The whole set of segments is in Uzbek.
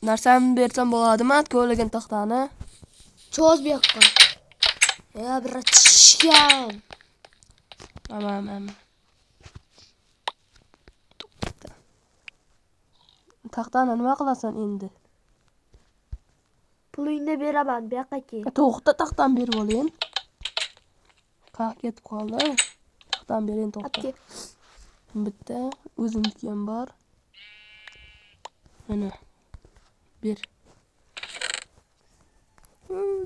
Narsamni bersam bo'ladimi? Ko'rlagan taxtani. Cho'z bu yoqqa. Ya bir tishgan. Tamam. Taxtani nima qilasan endi? Pulingni beraman bu yoqqa ke. To'xta, taxtdan berib oling. Qaq ketib qoldi. Taxtdan bering, to'xta. Bitta o'zimniki ham bor. Mana. Bir.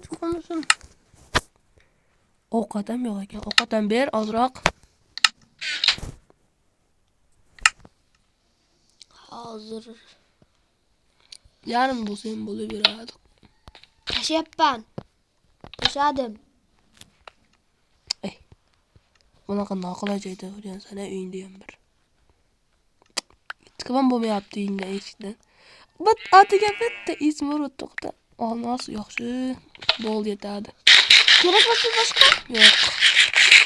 Chiqmasin. Ovqat ham yo'q ekan. Ovqat ham ber, ozroq. Hozir Yarim bo'lsa ham bo'laveradi. tashyapman. Tashadim. Bunaqa noqulay joyda o'rgansan, uyingda ham bir. Chiqib ham bo'lmayapti uyingdan eshikdan. Atiga bitta izmurud to'xta. Olmos yaxshi. Bo'ldi yetadi. Kerak bo'lsa boshqa? Yo'q.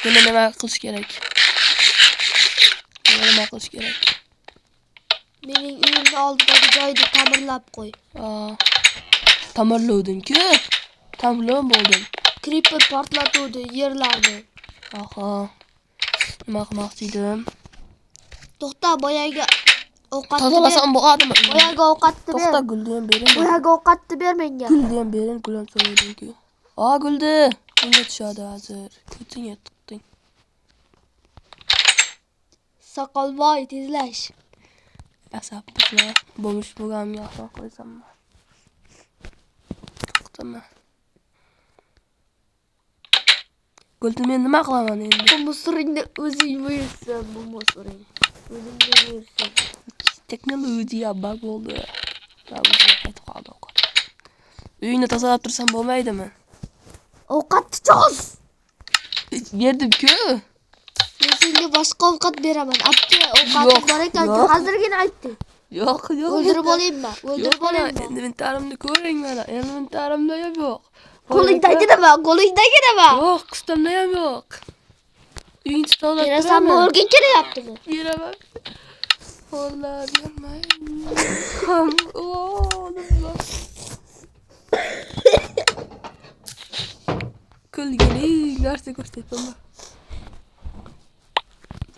Buni nima qilish kerak? Mening uyimni oldidagi joyni ta'mirlab qo'y. Ta'mirlovdim-ku. Ta'mirlab bo'ldim. Creeper portlatuvdi yerlarni. Aha. Nima qilmoqchi edim? To'xta, boyaga ovqatni ber. Tozalasam bo'ladimi? Boyaga ovqatni ber. To'xta, gulni ham bering. Boyaga ovqatni ber menga. Gulni ham bering, gulam so'radim-ku. Guldi. Bunga tushadi hozir. Ko'tingga tiqding. Soqolboy tezlash. Asab qilma. Bo'mish bo'lganimga ason qo'ysammi? To'xtama. Guldi, men nima qilaman endi? Bu musuringni o'zing buyursan, bu musuring. O'zingga buyursan. Texnologiya bug bo'ldi. Qaytib qoldi ovqat. Uyingni tozalab tursam bo'lmaydimi? Ovqatni cho'z. Berdim-ku. Men senga boshqa ovqat beraman. Apti ovqating bor ekan, hozirgina aytding. Yo'q. O'ldirib olaymi? Endi inventarimni ko'ring mana. Inventarimda ham yo'q. Qo'lingdagi nima? Yo'q, qistimda ham yo'q. Uyingni tozalab turaman. Berasanmi, o'rgin kelyaptimi? Beraman. Qo'llar yonmaydi. Kulgili narsa ko'rsatyapman.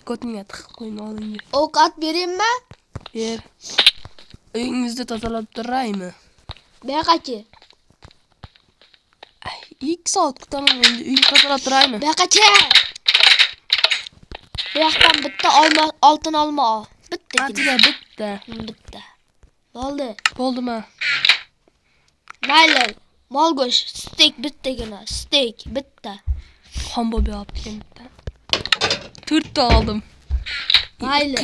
Ko'tingga tiqib qo'ying oldingga. Ovqat beraymi? Ber. Uyingizni tozalab turaymi? Baqachi. 2 soat kutaman endi. Uyni tozalab turaymi? Baqachi. Bu yoqdan bitta oltin olma ol. Bitta. Atiga bitta. Bo'ldi. Bo'ldimi? Mayli. Mol go'sht, steak bittagina, bitta. Xon bo'lib yopti bitta. 4 ta oldim. Mayli.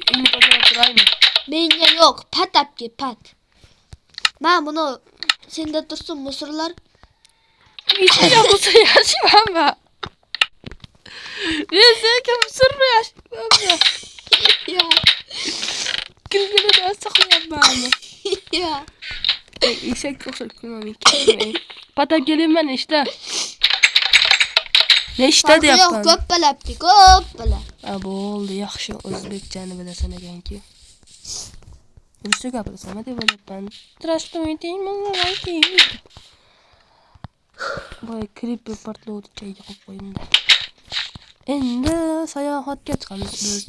Uyni tozalab turaymi? Menga yo'q, pat apki, pat. Men buni senda tursin musurlar. Ishga bo'lsa yashaymanmi? Men senga musurni yashaymanmi? Yo'q. Kulgini saqlayapmanmi? Yo'q. Eshakka o'xshab kulmamayman. Patab kelayman ishda. Nechta deyapman? Ko'p bilabdi. Bo'ldi, yaxshi o'zbekchani bilasan ekan-ku. Ruscha gapirasan deb o'ylayapman. Voy, creeper portlovdi joyga qo'yib qo'ydim. Endi sayohatga chiqamiz biz.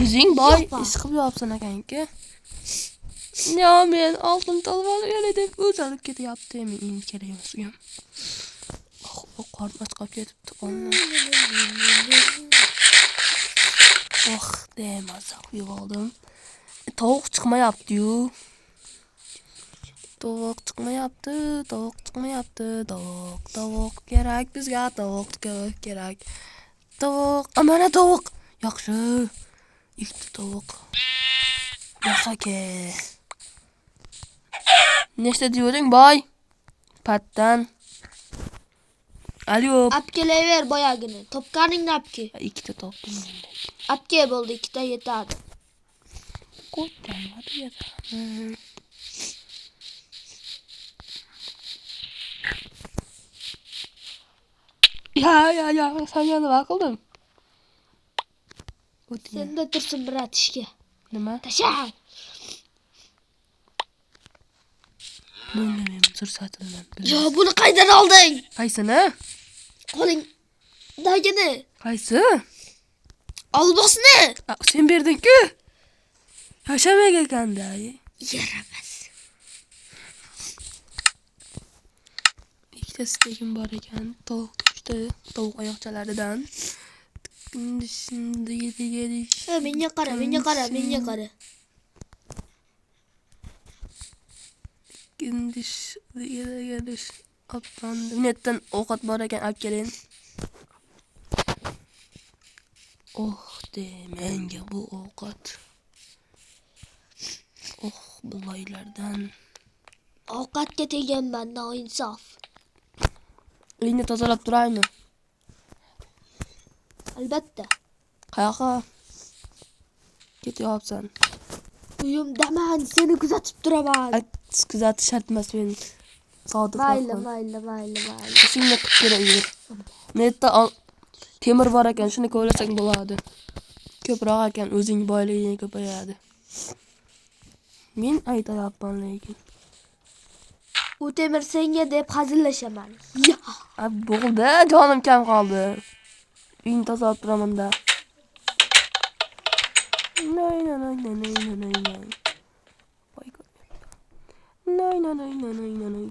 Yuzing boy, ish qilib yopsan ekan-ku. Ya men oltin tolvalgan deb o'zalib ketyapti, men endi kerak emasgan. Qornim chiqib ketibdi qondan. Demasak uyg'ondim. Tovuq chiqmayapti-yu. Tovuq kerak bizga, tovuq kerak. Mana tovuq. Yaxshi. Ikkita tovuq. Yaxaki. Nechta deyording, boy? Patdan. Alo. Apkelever boyagini. Topkaningni apki. Ikkita topdim. Apke bo'ldi, ikkita yetadi. Qo'ydim, hadi ya. Ya, sen yana nima qilding? Senda tursin bir atishga. Nima? Tasha. Bunga men tursatilman. Yo, buni qaydan olding? Qaysini? Qo'lingdagini. Qaysi? Olbosni. Sen berding-ku. Yashamay ekanda. Yaramas. Ikkita stekim bor ekan. Tovuq oyoqchalaridan. Şimdi yedi. Menga qara. Gündüz gelish. Otlandim. Netdan ovqat bor ekan, olib keling. De, menga bu ovqat. Bulaylardan. Ovqatga teganman, noinsof. Uyni tozalab turaymi? Albatta. Qayoqqa? Ketyapsan. Uyimdaman, seni kuzatib turaman. Kuzatish shart emas, men sodiq. Mayli. Ishingni qilib kelaver. Netda temir bor ekan, shuni kovlasang bo'ladi. Ko'proq ekan, o'zing boyliging ko'payadi. Men aytayapman lekin. U temir senga deb hazillashaman. Ya. Bo'ldi, jonim kam qoldi. Uyni tozalab turaman-da. Nay.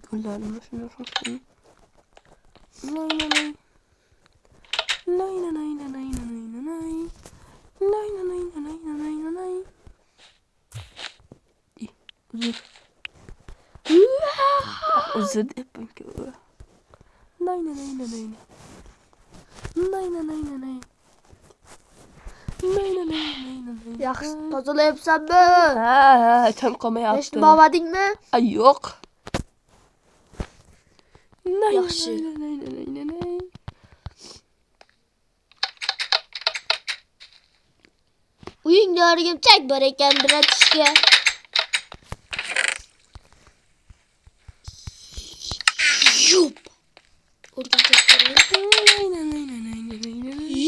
Kunlarni shuni qo'shdim. Nay. Uzun depimki. Nay. Yaxshi tozalayapsanmi? Ha, tam qolmayapti. Hech nima olmadingmi? Yo'q. Yaxshi. Uyingda o'rgimchak bor ekan, bir atishga. Yup. O'rgimchak bor.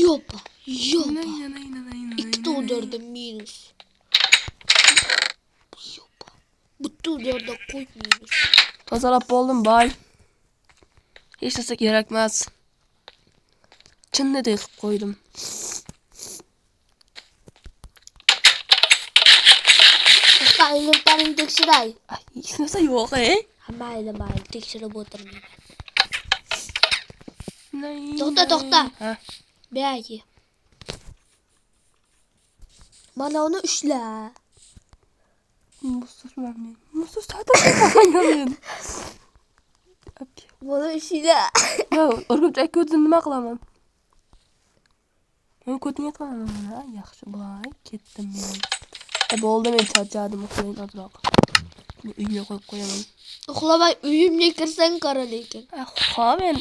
Yup. Ikkita o'ldirdim minus. Yup. Bitta o'ldirdim qo'y minus. Tozalab bo'ldim, boy. Hech narsa kerakmas. Chinnidek qilib qo'ydim. Inventaring tekshiray. Hech narsa yo'q, Mayli, tekshirib o'tirmayman. Nay. To'xta. Ha. Buyaki. Mana uni ushla. Musus tatib. Buni ushla. Yo, o'rgimchak ko'zini nima qilaman? Men ko'tinga qilaman. Yaxshi, boy. Ketdim men. Bo'ldi, men charchadim, uxlayman ozroq. Uyga qo'yib qo'yaman. Uxlamay uyimga kirsang qara lekin. Men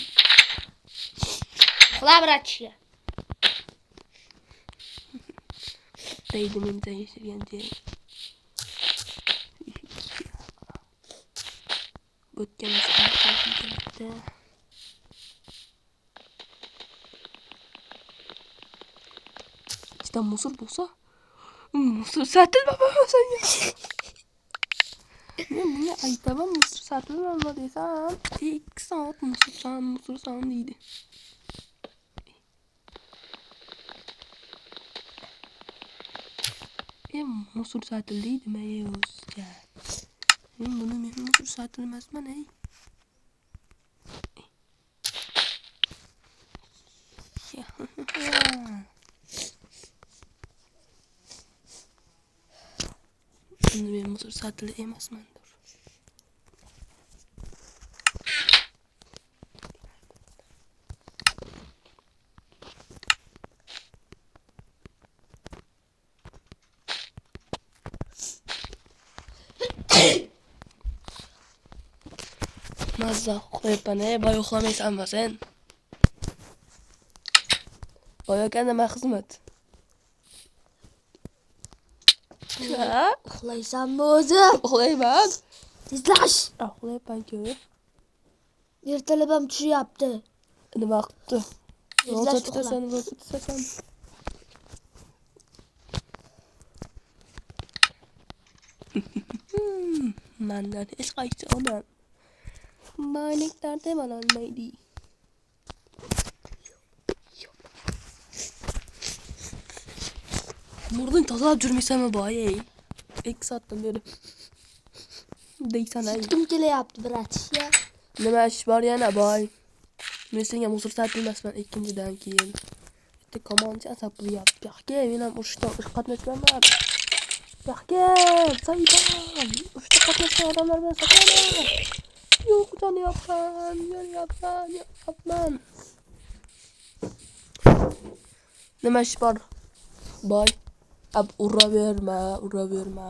Uxla bratishga. deydi men yashirgan joy. O'tgan mas'uliyatda. Ichida musor bo'lsa, musor sotilmasin. Men bunga aytaman, musor sotilmasin desam, 2 soat musor deydi. Musor sotilmaydimi o'zga? Men musor sotilmasman, Men musor sotildi emasmandir. Mazza uxlayapman, boy uxlamaysanmi sen? Koyarken nima xizmat? Ha? Uxlaysanmi o'zi? Uxlayman. Tezlash. Uxlayapman-ku. Ertalab ham tushyapti. Nima qilibdi? Rosa Tezlash tutasan, rosa tutasan. Mandan hech qaysi odam boyliklardan ololmaydi. Murding tozalab jurmaysanmi boy? 2 soatdan beri. Deysan ay. Kim kelyapti bratishga? Nima ish bor yana boy? Men senga musul sotilmasman ikkinchidan keyin. Bitta komancha asab qilyapti. Yaxga men ham urushdan qatnashganman. Yaxga, saydan. Urushda qatnashgan odamlar bilan sotaman. Yo'q, yonyapman. Nima ish bor? Boy. Uraverma.